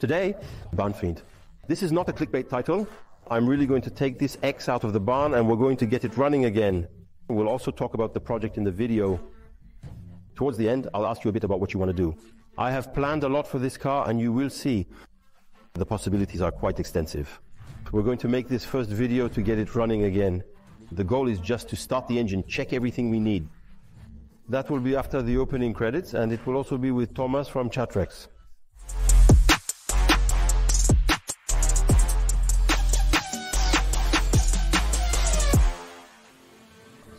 Today, Barn Fiend. This is not a clickbait title. I'm really going to take this X out of the barn and we're going to get it running again. We'll also talk about the project in the video. Towards the end, I'll ask you a bit about what you want to do. I have planned a lot for this car and you will see the possibilities are quite extensive. We're going to make this first video to get it running again. The goal is just to start the engine, check everything we need. That will be after the opening credits and it will also be with Thomas from Chatreix.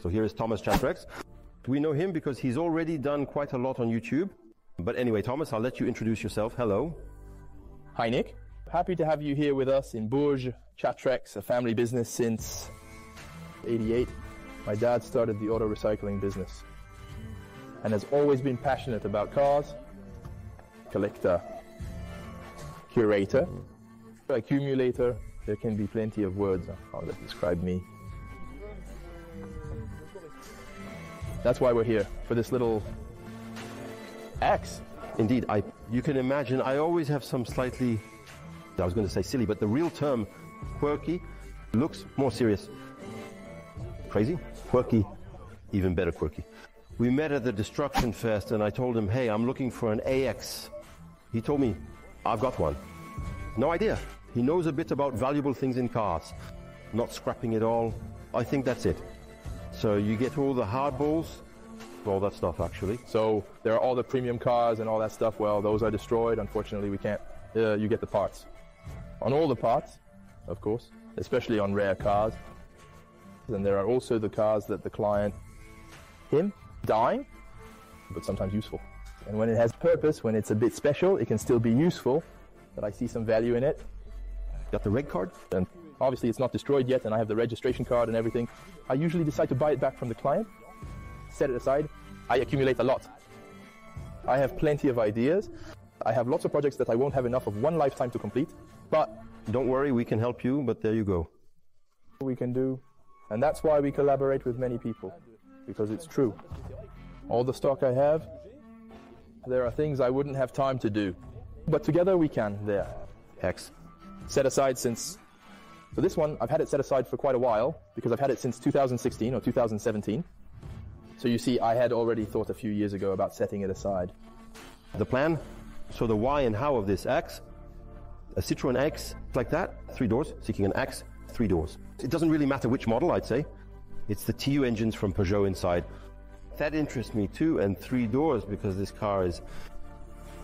So here is Thomas Chatreix. We know him because he's already done quite a lot on YouTube. But anyway, Thomas, I'll let you introduce yourself. Hello. Hi, Nick. Happy to have you here with us in Bourges, Chatreix, a family business since '88. My dad started the auto recycling business and has always been passionate about cars. Collector, curator, accumulator. There can be plenty of words that describe me. That's why we're here, for this little axe. Indeed, you can imagine, I always have some slightly, I was going to say silly, but the real term, quirky, looks more serious. Crazy? Quirky, even better quirky. We met at the Destruction Fest and I told him, hey, I'm looking for an AX. He told me, I've got one. No idea. He knows a bit about valuable things in cars. Not scrapping it all. I think that's it. So you get all the hardballs, all that stuff actually. So there are all the premium cars and all that stuff. Well, those are destroyed. Unfortunately, we can't. You get the parts. On all the parts, of course, especially on rare cars. And there are also the cars that the client, him, dying, but sometimes useful. And when it has purpose, when it's a bit special, it can still be useful, but I see some value in it. Got the reg card? And obviously it's not destroyed yet and I have the registration card and everything. I usually decide to buy it back from the client, set it aside. I accumulate a lot. I have plenty of ideas. I have lots of projects that I won't have enough of one lifetime to complete, but don't worry, we can help you, but there you go. We can do, and that's why we collaborate with many people, because it's true. All the stock I have, there are things I wouldn't have time to do, but together we can. There. X. Set aside since, so this one, I've had it set aside for quite a while, because I've had it since 2016 or 2017. So you see, I had already thought a few years ago about setting it aside. The plan, so the why and how of this X, a CITROEN X, like that, 3 doors, seeking an X, 3 doors. It doesn't really matter which model, I'd say. It's the TU engines from Peugeot inside. That interests me too, and 3 doors, because this car is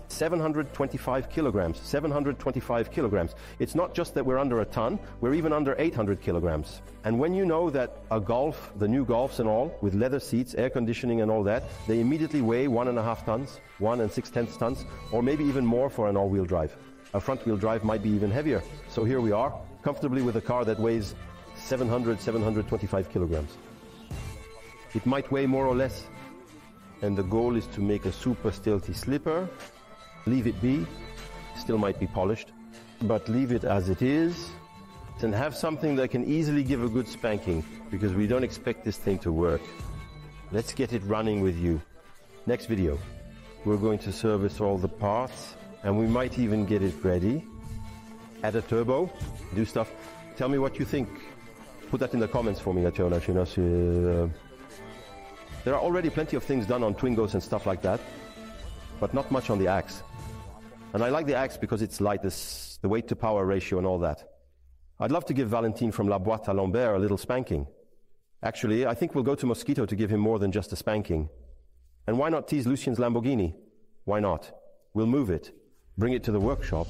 725 kilograms, 725 kilograms. It's not just that we're under a ton, we're even under 800 kilograms. And when you know that a Golf, the new Golfs and all, with leather seats, air conditioning and all that, they immediately weigh 1.5 tons, 1 6/10 tons, or maybe even more for an all-wheel drive. A front-wheel drive might be even heavier. So here we are, comfortably with a car that weighs 725 kilograms. It might weigh more or less, and the goal is to make a super stealthy slipper. Leave it be, still might be polished, but leave it as it is and have something that can easily give a good spanking, because we don't expect this thing to work. Let's get it running with you. Next video, we're going to service all the parts and we might even get it ready. Add a turbo, do stuff. Tell me what you think. Put that in the comments for me. There are already plenty of things done on Twingos and stuff like that, but not much on the axe. And I like the axe because it's light, the weight to power ratio and all that. I'd love to give Valentine from La Boite à Lambert a little spanking. Actually, I think we'll go to Mosquito to give him more than just a spanking. And why not tease Lucien's Lamborghini? Why not? We'll move it, bring it to the workshop.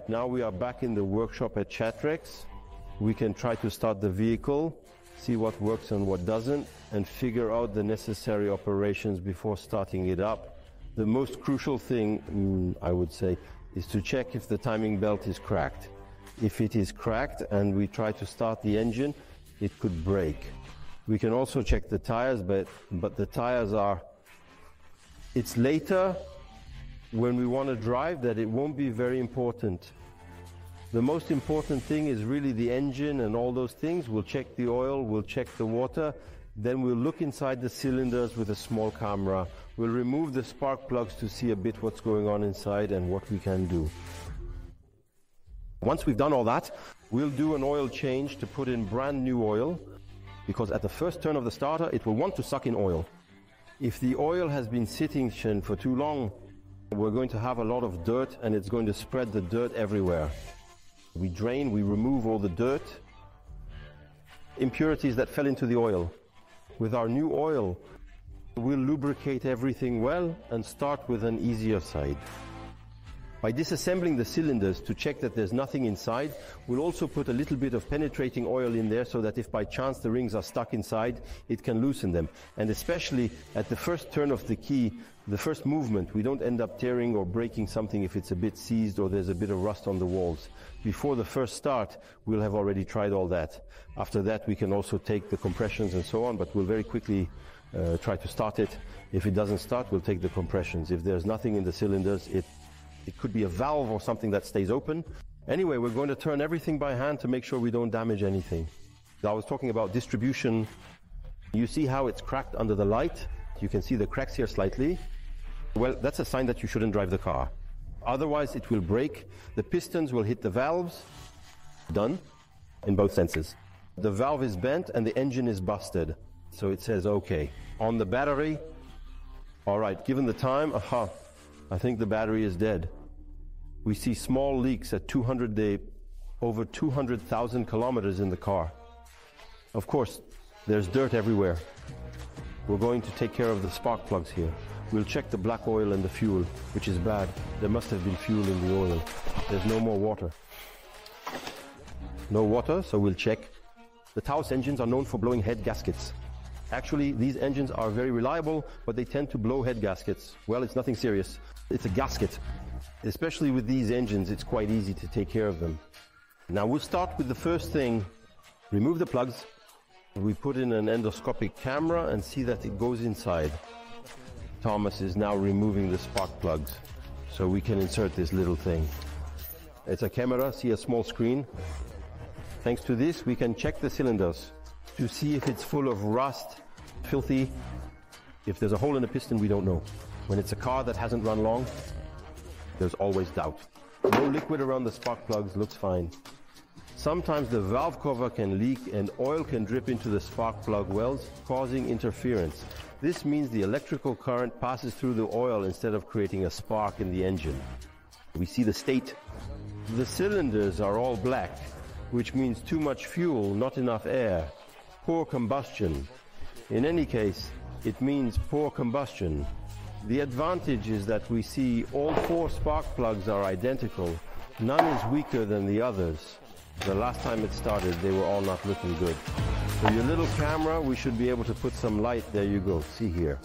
Now we are back in the workshop at Chatreix. We can try to start the vehicle, see what works and what doesn't, and figure out the necessary operations before starting it up. The most crucial thing, I would say, is to check if the timing belt is cracked. If it is cracked and we try to start the engine, it could break. We can also check the tires, but the tires are, it's later when we want to drive that it won't be very important. The most important thing is really the engine and all those things. We'll check the oil, we'll check the water, then we'll look inside the cylinders with a small camera. We'll remove the spark plugs to see a bit what's going on inside and what we can do. Once we've done all that, we'll do an oil change to put in brand new oil, because at the first turn of the starter, it will want to suck in oil. If the oil has been sitting for too long, we're going to have a lot of dirt and it's going to spread the dirt everywhere. We drain, we remove all the dirt, impurities that fell into the oil. With our new oil, we'll lubricate everything well and start with an easier side. By disassembling the cylinders to check that there's nothing inside, we'll also put a little bit of penetrating oil in there so that if by chance the rings are stuck inside, it can loosen them. And especially at the first turn of the key, the first movement, we don't end up tearing or breaking something if it's a bit seized or there's a bit of rust on the walls. Before the first start, we'll have already tried all that. After that, we can also take the compressions and so on, but we'll very quickly try to start it. If it doesn't start, we'll take the compressions. If there's nothing in the cylinders, it could be a valve or something that stays open. Anyway, we're going to turn everything by hand to make sure we don't damage anything. I was talking about distribution. You see how it's cracked under the light? You can see the cracks here slightly. Well, that's a sign that you shouldn't drive the car. Otherwise, it will break. The pistons will hit the valves. Done in both senses. The valve is bent and the engine is busted. So it says, okay. On the battery, all right, given the time, I think the battery is dead. We see small leaks at over 200,000 kilometers in the car. Of course, there's dirt everywhere. We're going to take care of the spark plugs here. We'll check the black oil and the fuel, which is bad. There must have been fuel in the oil. There's no more water. No water, so we'll check. The Taos engines are known for blowing head gaskets. Actually, these engines are very reliable, but they tend to blow head gaskets. Well, it's nothing serious. It's a gasket. Especially with these engines, it's quite easy to take care of them. Now we'll start with the first thing. Remove the plugs. We put in an endoscopic camera and see that it goes inside. Thomas is now removing the spark plugs, so we can insert this little thing. It's a camera, see a small screen. Thanks to this, we can check the cylinders to see if it's full of rust, filthy. If there's a hole in the piston, we don't know. When it's a car that hasn't run long, there's always doubt. No liquid around the spark plugs, looks fine. Sometimes the valve cover can leak and oil can drip into the spark plug wells, causing interference. This means the electrical current passes through the oil instead of creating a spark in the engine. We see the state. The cylinders are all black, which means too much fuel, not enough air. Poor combustion. In any case, it means poor combustion. The advantage is that we see all 4 spark plugs are identical. None is weaker than the others. The last time it started, they were all not looking good. So your little camera, we should be able to put some light. There you go. See here.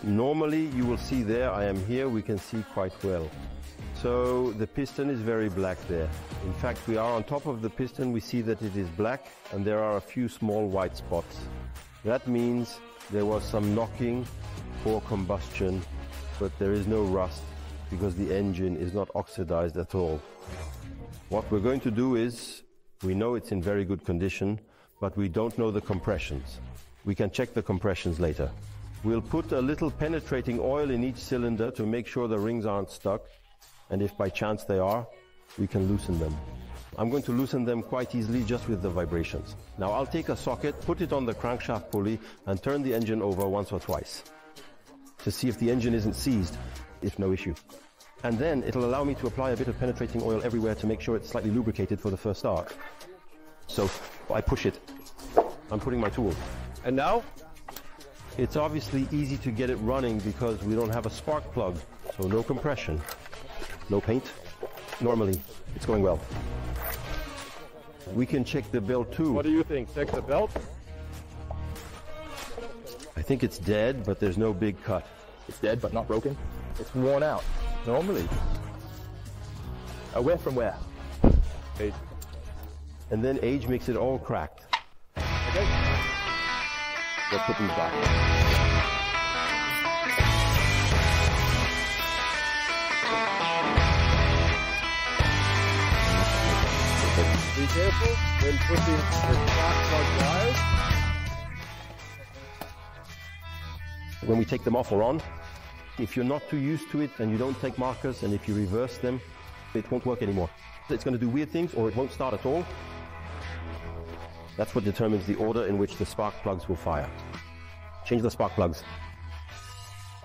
Normally, you will see there, I am here, we can see quite well. So the piston is very black there. In fact, we are on top of the piston, we see that it is black and there are a few small white spots. That means there was some knocking or combustion, but there is no rust because the engine is not oxidized at all. What we're going to do is, we know it's in very good condition, but we don't know the compressions. We can check the compressions later. We'll put a little penetrating oil in each cylinder to make sure the rings aren't stuck. And if by chance they are, we can loosen them. I'm going to loosen them quite easily just with the vibrations. Now I'll take a socket, put it on the crankshaft pulley and turn the engine over once or twice to see if the engine isn't seized, if no issue. And then it'll allow me to apply a bit of penetrating oil everywhere to make sure it's slightly lubricated for the first start. So I push it. I'm putting my tool. And now? It's obviously easy to get it running because we don't have a spark plug, so no compression. No paint. Normally, it's going well. We can check the belt too. What do you think? Check the belt? I think it's dead, but there's no big cut. It's dead but not broken. It's worn out, normally. Where from where? Age. And then age makes it all cracked. Okay. Let's put these back. Be careful when putting the spark plug wires. When we take them off or on, if you're not too used to it and you don't take markers, and if you reverse them, it won't work anymore. It's going to do weird things or it won't start at all. That's what determines the order in which the spark plugs will fire. Change the spark plugs.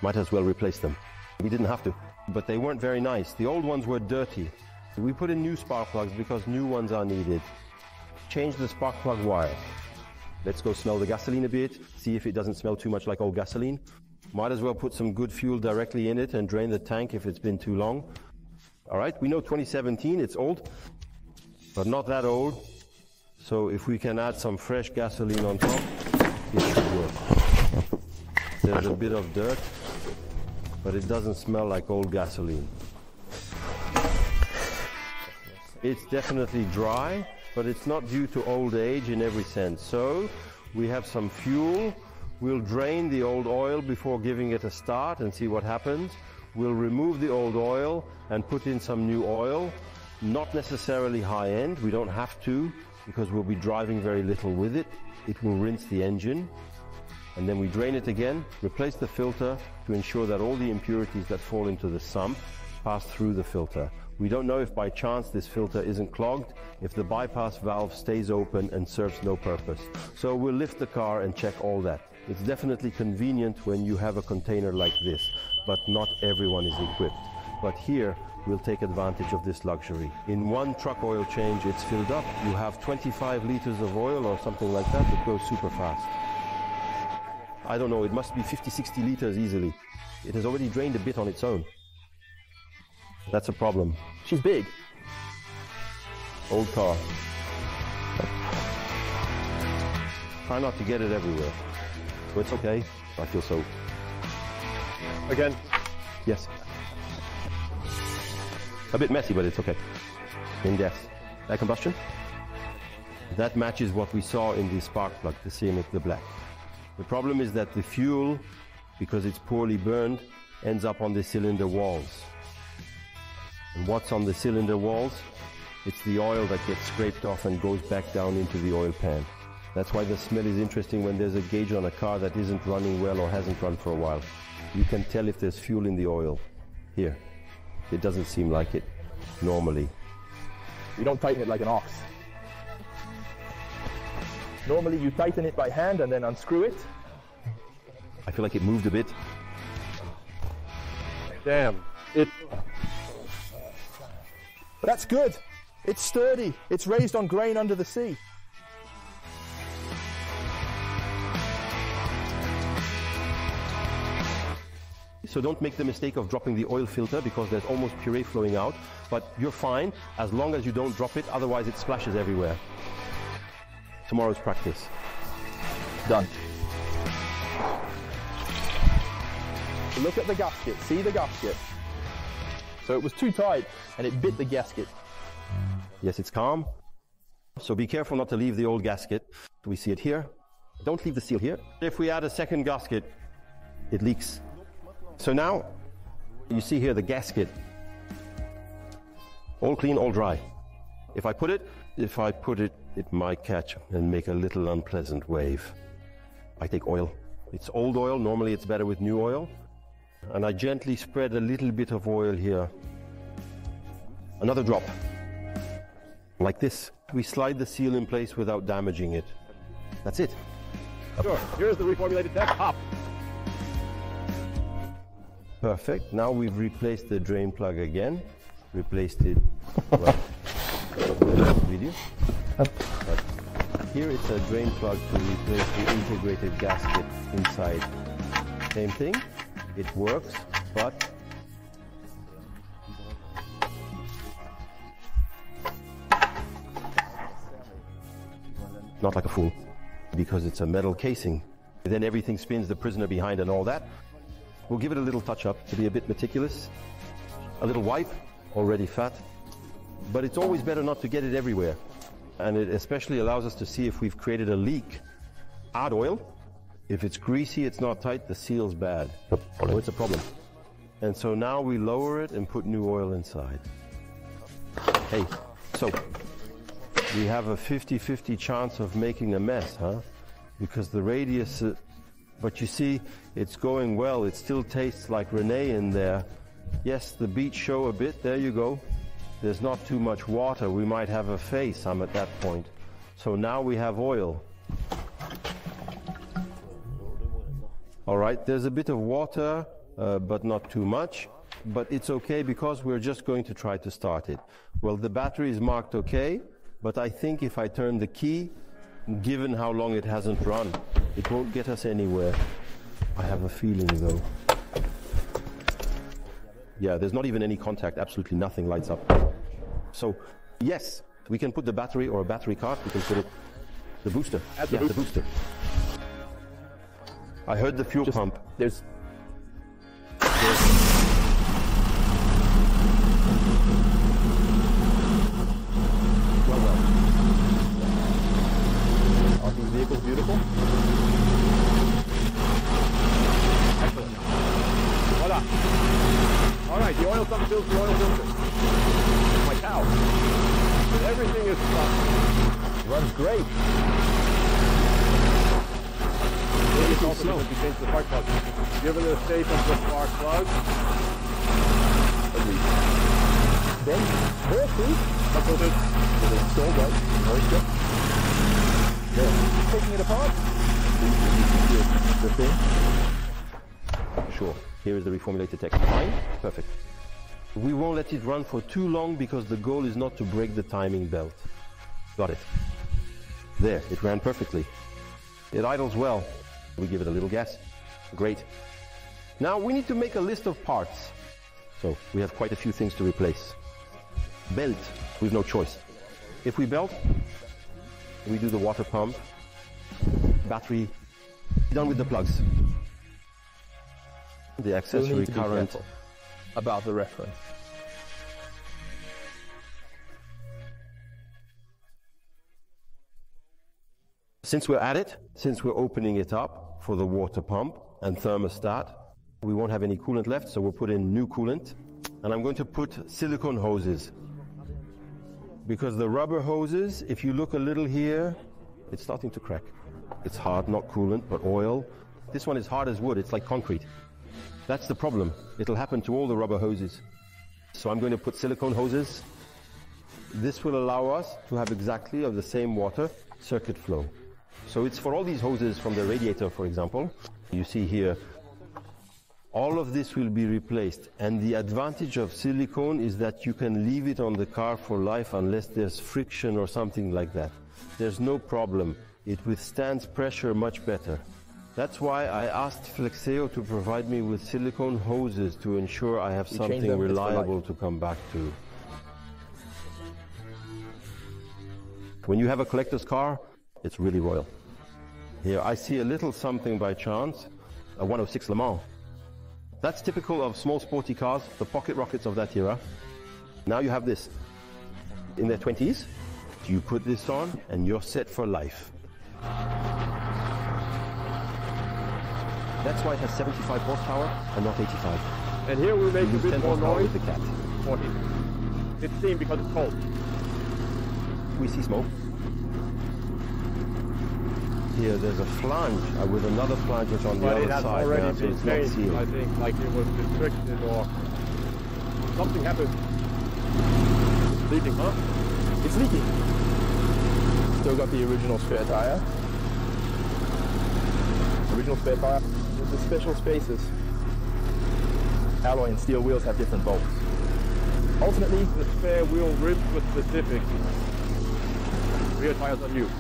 Might as well replace them. We didn't have to, but they weren't very nice. The old ones were dirty. We put in new spark plugs because new ones are needed. Change the spark plug wire. Let's go smell the gasoline a bit, see if it doesn't smell too much like old gasoline. Might as well put some good fuel directly in it and drain the tank if it's been too long. All right, we know 2017, it's old, but not that old. So if we can add some fresh gasoline on top, it should work. There's a bit of dirt, but it doesn't smell like old gasoline. It's definitely dry, but it's not due to old age in every sense. So we have some fuel. We'll drain the old oil before giving it a start and see what happens. We'll remove the old oil and put in some new oil. Not necessarily high end. We don't have to, because we'll be driving very little with it. It will rinse the engine. And then we drain it again, replace the filter to ensure that all the impurities that fall into the sump pass through the filter. We don't know if by chance this filter isn't clogged, if the bypass valve stays open and serves no purpose. So we'll lift the car and check all that. It's definitely convenient when you have a container like this, but not everyone is equipped. But here, we'll take advantage of this luxury. In one truck oil change, it's filled up. You have 25 liters of oil or something like that. It goes super fast. I don't know, it must be 50, 60 liters easily. It has already drained a bit on its own. That's a problem. She's big. Old car. Try not to get it everywhere. But it's okay. I feel so. Again. Yes. A bit messy, but it's okay. In gas. Air combustion. That matches what we saw in the spark plug, the ceramic, the black. The problem is that the fuel, because it's poorly burned, ends up on the cylinder walls. And what's on the cylinder walls? It's the oil that gets scraped off and goes back down into the oil pan. That's why the smell is interesting when there's a gauge on a car that isn't running well or hasn't run for a while. You can tell if there's fuel in the oil. Here. It doesn't seem like it, normally. You don't tighten it like an ox. Normally you tighten it by hand and then unscrew it. I feel like it moved a bit. Damn. But that's good. It's sturdy. It's raised on grain under the sea. So don't make the mistake of dropping the oil filter because there's almost puree flowing out. But you're fine as long as you don't drop it, otherwise it splashes everywhere. Tomorrow's practice. Done. Look at the gasket. See the gasket? So it was too tight and it bit the gasket. Yes, it's calm. So be careful not to leave the old gasket. We see it here. Don't leave the seal here. If we add a second gasket, it leaks. So now, you see here the gasket. All clean, all dry. If I put it, it might catch and make a little unpleasant wave. I take oil. It's old oil. Normally it's better with new oil. And I gently spread a little bit of oil here. Another drop. Like this. We slide the seal in place without damaging it. That's it. Sure. Here's the reformulated tech. Hop. Perfect. Now we've replaced the drain plug again. Replaced it. Well, video. But here it's a drain plug to replace the integrated gasket inside. Same thing. It works, but not like a fool, because it's a metal casing. Then everything spins, the prisoner behind and all that. We'll give it a little touch up to be a bit meticulous. A little wipe, already fat. But it's always better not to get it everywhere. And it especially allows us to see if we've created a leak. Add oil. If it's greasy, it's not tight, the seal's bad. Oh, it's a problem. And so now we lower it and put new oil inside. Hey, so we have a 50-50 chance of making a mess, huh? Because the radius, but you see, it's going well. It still tastes like Renee in there. Yes, the beets show a bit. There you go. There's not too much water. We might have a face, I'm at that point. So now we have oil. All right, there's a bit of water, but not too much. But it's okay because we're just going to try to start it. Well, the battery is marked okay, but I think if I turn the key, given how long it hasn't run, it won't get us anywhere. I have a feeling though. Yeah, there's not even any contact, absolutely nothing lights up. So, yes, we can put the battery or a battery card, we can put it, the booster. The booster. I heard the fuel pump. There's Are these vehicles beautiful? Excellent. Voila. All right, the oil pump fills the oil filter. My cow. And everything is runs great. Maybe it's also because we changed the spark plug. Given the state of the spark plug. Then, more food. That's what it's so right. Moisture. There. Taking it apart. The thing. Sure. Here is the reformulated text. Fine. Perfect. We won't let it run for too long because the goal is not to break the timing belt. Got it. There. It ran perfectly. It idles well. We give it a little gas. Great. Now we need to make a list of parts. So we have quite a few things to replace. Belt. We've no choice. If we belt, we do the water pump, battery, done with the plugs. The accessory current. About the reference. Since we're at it, since we're opening it up for the water pump and thermostat, we won't have any coolant left, so we'll put in new coolant. And I'm going to put silicone hoses. Because the rubber hoses, if you look a little here, it's starting to crack. It's hard, not coolant, but oil. This one is hard as wood, it's like concrete. That's the problem. It'll happen to all the rubber hoses. So I'm going to put silicone hoses. This will allow us to have exactly of the same water circuit flow. So it's for all these hoses from the radiator, for example. You see here, all of this will be replaced. And the advantage of silicone is that you can leave it on the car for life unless there's friction or something like that. There's no problem. It withstands pressure much better. That's why I asked Flexeo to provide me with silicone hoses to ensure I have something reliable to come back to. When you have a collector's car, it's really royal. Here I see a little something by chance, a 106 Le Mans. That's typical of small sporty cars, the pocket rockets of that era. Now you have this. In their 20s, you put this on and you're set for life. That's why it has 75 horsepower and not 85. And here we make a bit more noise. With the cat. 40. It's steam because it's cold. We see smoke. Here there's a flange with another flange that's on the other side. But it has already so been changed, I think, like it was restricted or something happened. It's leaking, huh? It's leaking. Still got the original spare tire. Original spare tire with the special spaces. Alloy and steel wheels have different bolts. Ultimately, The spare wheel ribs were specific. Rear tires are new.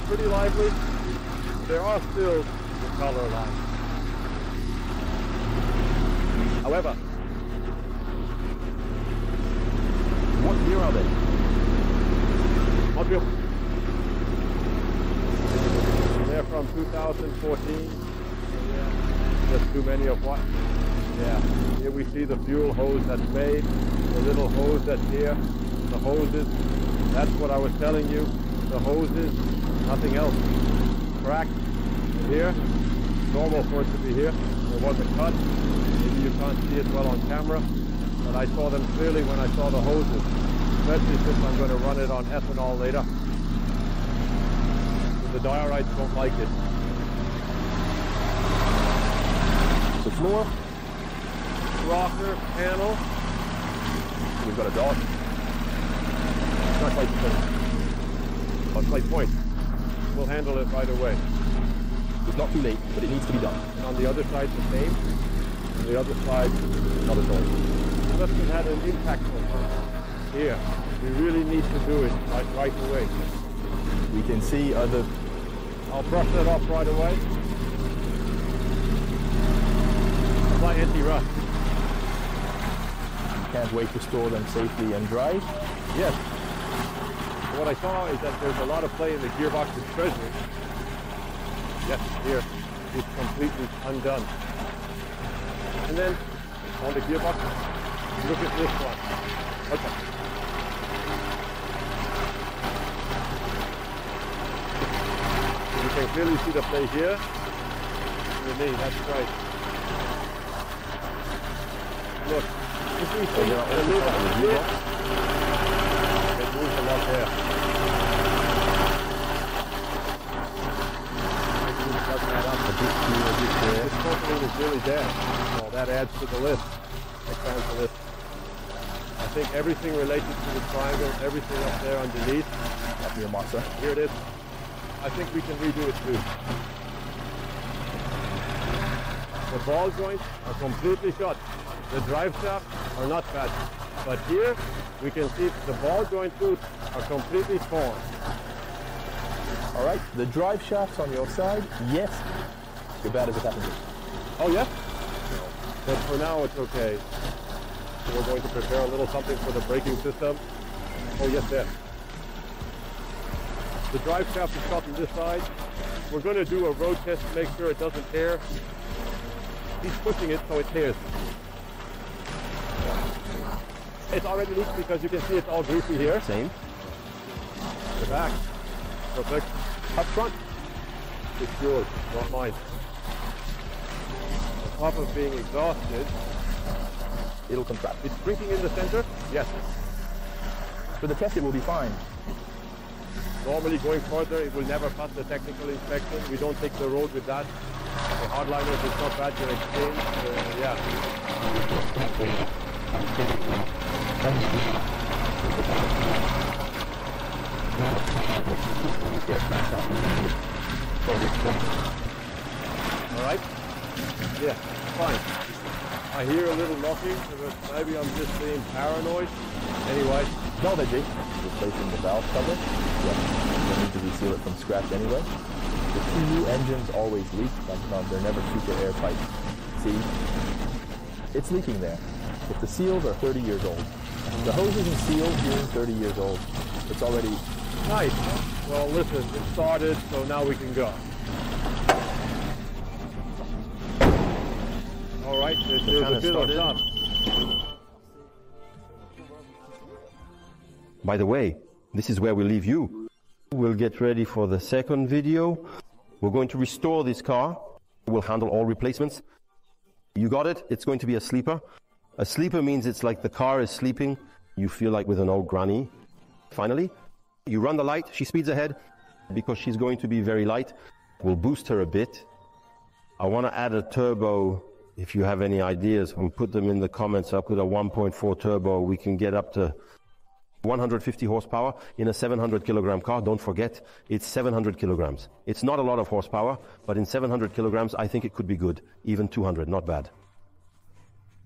Pretty lively. There are still the color lines. However, What year are they? what will they're from 2014. Just too many of what? Yeah. Here we see the fuel hose that's made, the little hose that's here, the hoses. That's what I was telling you. The hoses, nothing else. Cracked here. Normal for it to be here. There was a cut. Maybe you can't see it well on camera, but I saw them clearly when I saw the hoses, especially since I'm going to run it on ethanol later. The diorites don't like it. The floor, rocker, panel. We've got a dog. Not quite point. Not quite point. We'll handle it right away. It's not too late, but it needs to be done. And on the other side, the same. On the other side, another dog. It must have had an impact on us. Here, we really need to do it right away. We can see other. I'll brush that off right away. Apply anti-rust. Can't wait to store them safely and dry. Yes. What I saw is that there's a lot of play in the gearbox's treasury. Yes, here it's completely undone. And then on the gearbox, look at this one. Okay. You can clearly see the play here. Underneath, that's right. Look, you see the lid on the gearbox? It moves a lot there. This coating is really there. Well, that adds to the list. Expands the list. I think everything related to the triangle, everything up there underneath. Up your masa. Here it is. I think we can redo it too. The ball joints are completely shut. The drive shafts are not bad. But here, we can see the ball joint roots are completely torn. All right, the drive shafts on your side, yes. You're bad as it happens. Oh, yes? But for now, it's okay. So we're going to prepare a little something for the braking system. Oh, yes, there. The drive shaft is shot on this side. We're going to do a road test to make sure it doesn't tear. He's pushing it so it tears. It's already leaked because you can see it's all greasy here. Same. The back. Perfect. Up front. It's yours, not mine. On top of being exhausted, It'll contract. it's shrinking in the center. Yes. For the test, it will be fine. Normally going further, it will never pass the technical inspection. We don't take the road with that. The hardliners, it's not bad to exchange. Yeah. All right. Yeah, fine. I hear a little knocking, but maybe I'm just being paranoid. Anyway. No, they did. Replacing the valve cover. Yeah. They need to reseal it from scratch anyway. The two new engines always leak. They're never super airtight. See? It's leaking there. If the seals are 30 years old. The hoses and seals being 30 years old. It's already... Nice. Well, listen, it started, so now we can go. All right, there's a bit of dust. By the way, this is where we leave you. We'll get ready for the second video. We're going to restore this car. We'll handle all replacements. You got it? It's going to be a sleeper. A sleeper means it's like the car is sleeping. You feel like with an old granny. Finally, you run the light. She speeds ahead because she's going to be very light. We'll boost her a bit. I want to add a turbo. If you have any ideas, I'll put them in the comments. I'll put a 1.4 turbo. We can get up to 150 horsepower in a 700 kilogram car. Don't forget, it's 700 kilograms. It's not a lot of horsepower, but in 700 kilograms, I think it could be good. Even 200, not bad.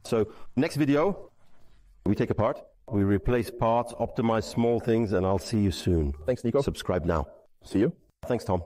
So next video, we take apart, we replace parts, optimize small things, and I'll see you soon. Thanks, Nico. Subscribe now. See you. Thanks, Tom.